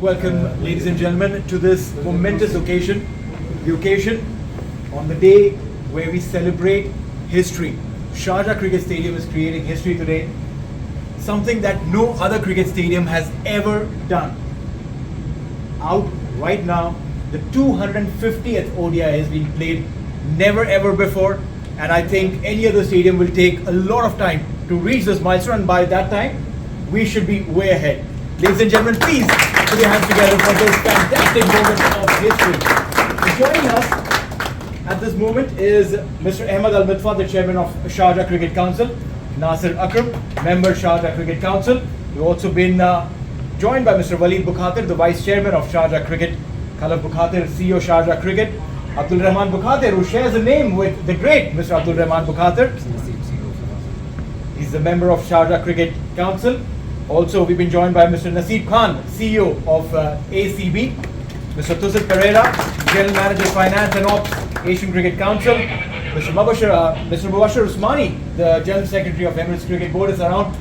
welcome, ladies and gentlemen, to this momentous occasion. The occasion on the day where we celebrate history. Sharjah Cricket Stadium is creating history today. Something that no other cricket stadium has ever done. Out right now, the 250th ODI has been played, never ever before, and I think any other stadium will take a lot of time to reach this milestone, and by that time, we should be way ahead. Ladies and gentlemen, please put your hands together for this fantastic moment of history. Joining us at this moment is Mr. Ahmed Al-Mitfa, the chairman of Sharjah Cricket Council, Nasir Akram, member Sharjah Cricket Council. We've also been joined by Mr. Waleed Bukhatir, the vice chairman of Sharjah Cricket, Khalaf Bukhatir, CEO Sharjah Cricket, Abdul Rahman Bukhatir, who shares a name with the great Mr. Abdul Rahman Bukhatir. He's the member of Sharjah Cricket Council. Also, we've been joined by Mr. Naseeb Khan, CEO of ACB, Mr. Tusif Pereira, General Manager Finance and Ops, Asian Cricket Council, Mr. Mubashir Usmani, the General Secretary of Emirates Cricket Board is around.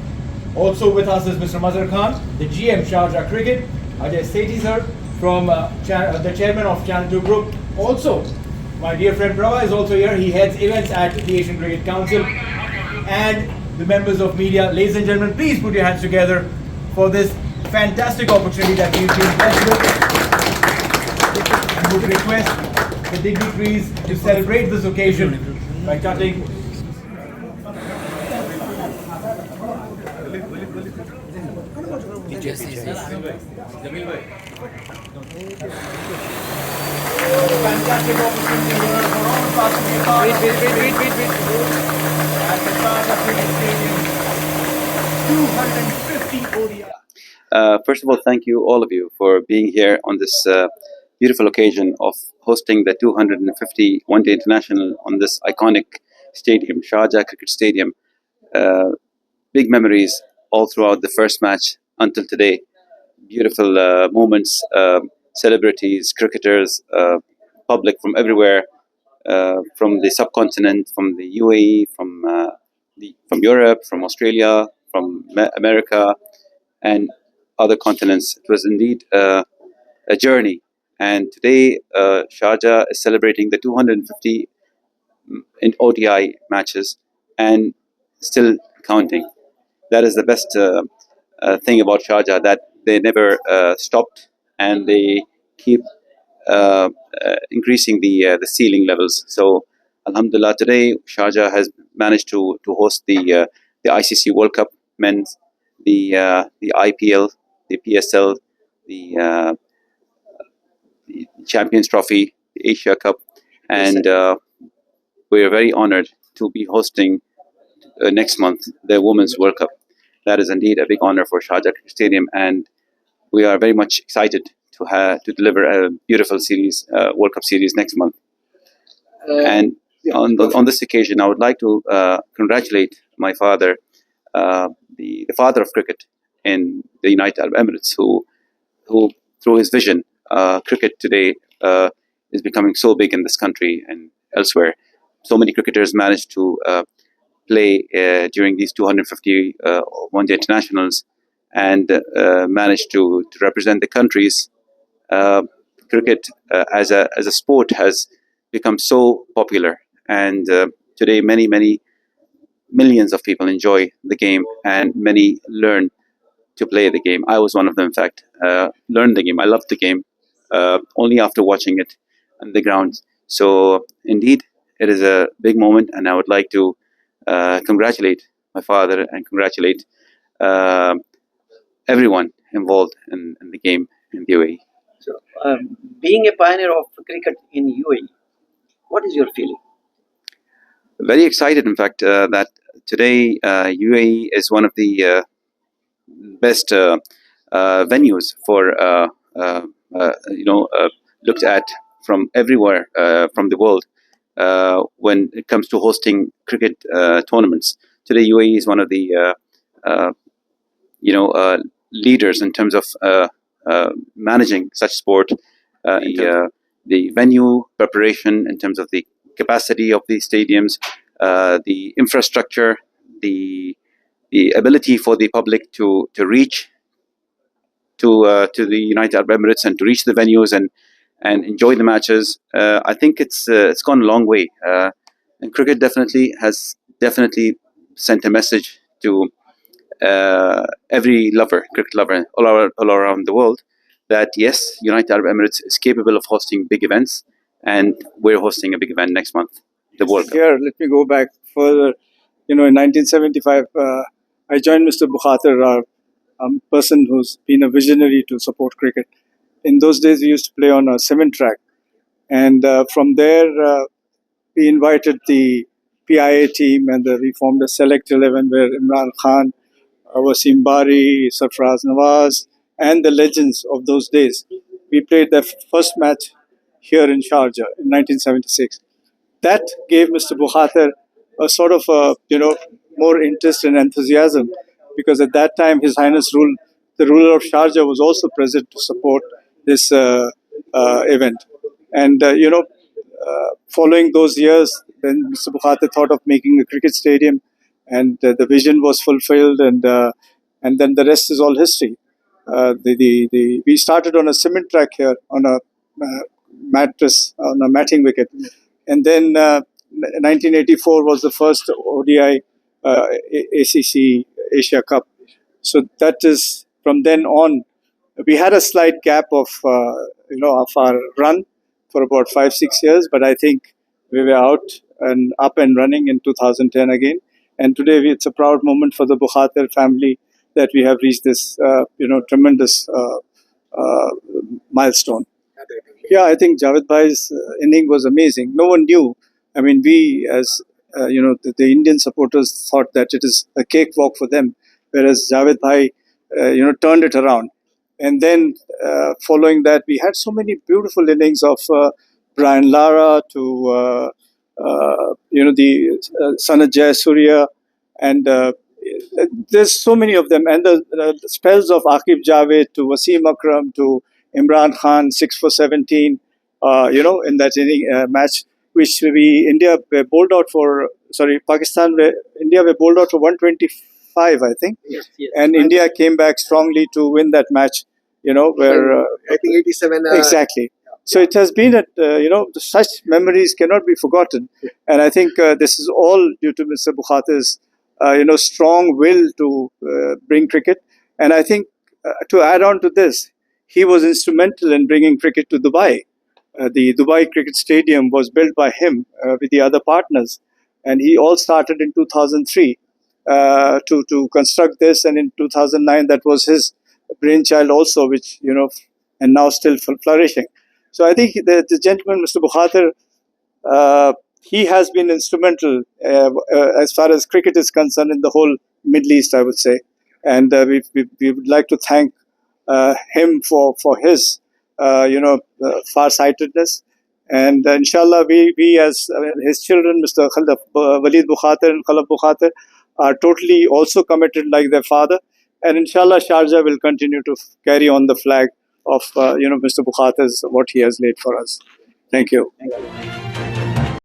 Also with us is Mr. Mazhar Khan, the GM Sharjah Cricket, Ajay Sethi sir, from the chairman of Channel 2 Group. Also, my dear friend Prava is also here. He heads events at the Asian Cricket Council. And the members of media, ladies and gentlemen, please put your hands together for this fantastic opportunity that we've been blessed with. I would request the dignitaries to celebrate this occasion by cutting. Fantastic opportunity here for all of us to be a part of at the Sharjah Cricket Stadium. 250 ODI. First of all, thank you, all of you, for being here on this beautiful occasion of hosting the 250 One-Day International on this iconic stadium, Sharjah Cricket Stadium. Big memories all throughout the first match until today. Beautiful moments, celebrities, cricketers, public from everywhere, from the subcontinent, from the UAE, from Europe, from Australia, from America, and other continents. It was indeed a journey. And today, Sharjah is celebrating the 250 in ODI matches and still counting. That is the best thing about Sharjah, that they never stopped, and they keep increasing the ceiling levels. So, Alhamdulillah, today Sharjah has managed to host the ICC World Cup men's, the IPL, the PSL, the Champions Trophy, the Asia Cup, and we are very honored to be hosting next month the Women's World Cup. That is indeed a big honor for Sharjah Stadium, and we are very much excited to deliver a beautiful series, World Cup series next month. And on this occasion, I would like to congratulate my father, the father of cricket in the United Arab Emirates, who through his vision, cricket today is becoming so big in this country and elsewhere. So many cricketers managed to play during these 250 one-day internationals and managed to represent the countries. Cricket as a sport has become so popular, and today many millions of people enjoy the game, and many learn to play the game. I was one of them, in fact. Learned the game. I loved the game only after watching it on the ground. So indeed, it is a big moment, and I would like to congratulate my father and congratulate everyone involved in the game in the UAE. So, being a pioneer of cricket in UAE, what is your feeling? Very excited, in fact, that today UAE is one of the best venues for looked at from everywhere from the world when it comes to hosting cricket tournaments. Today, UAE is one of the leaders in terms of managing such sport. The venue preparation, in terms of the capacity of the stadiums, the infrastructure, the ability for the public to reach to the United Arab Emirates and to reach the venues and enjoy the matches. I think it's gone a long way, and cricket definitely has sent a message to every cricket lover, all around the world, that yes, United Arab Emirates is capable of hosting big events, and we're hosting a big event next month, the World Cup. Here, let me go back further. In 1975, I joined Mr. Bukhater, a person who's been a visionary to support cricket. In those days, we used to play on a cement track, and from there, we invited the PIA team, and we formed a select 11 where Imran Khan, Wasim Bari, Sarfraz Nawaz, and the legends of those days. We played the first match here in Sharjah in 1976. That gave Mr. Bukhater a sort of more interest and enthusiasm, because at that time His Highness the ruler of Sharjah, was also present to support this event. And following those years, then Mr. Bukhater thought of making a cricket stadium, and the vision was fulfilled, and then the rest is all history. We started on a cement track here on a matting wicket, and then 1984 was the first ODI ACC Asia Cup. So that is, from then on, we had a slight gap of of our run for about 5-6 years, but I think we were out and up and running in 2010 again. And today it's a proud moment for the Bukhater family that we have reached this tremendous milestone. Yeah, I think Javed Bhai's inning was amazing. No one knew. I mean, we as the Indian supporters thought that it is a cakewalk for them, whereas Javed Bhai turned it around. And then following that, we had so many beautiful innings of Brian Lara to the Sanjay Surya, and there's so many of them, and the spells of Aqib Javed to Wasim Akram to Imran Khan, 6 for 17, in that inning match, which India were bowled out for, India were bowled out for 125, I think. Yes, yes. And India came back strongly to win that match, where... I think 87. Exactly. So it has been such memories cannot be forgotten. And I think this is all due to Mr. Bukhater's, strong will to bring cricket. And I think to add on to this, he was instrumental in bringing cricket to Dubai. The Dubai Cricket Stadium was built by him with the other partners. And he all started in 2003 to construct this. And in 2009, that was his brainchild also, which, and now still flourishing. So I think the gentleman, Mr. Bukhater, he has been instrumental as far as cricket is concerned in the whole Middle East, I would say. And we would like to thank him for his, far-sightedness. And inshallah, we as his children, Mr. Walid Bukhater and Khalaf Bukhater, are totally also committed like their father. And inshallah, Sharjah will continue to carry on the flag of Mr. Bukhater's, what he has laid for us. Thank you. Thank you.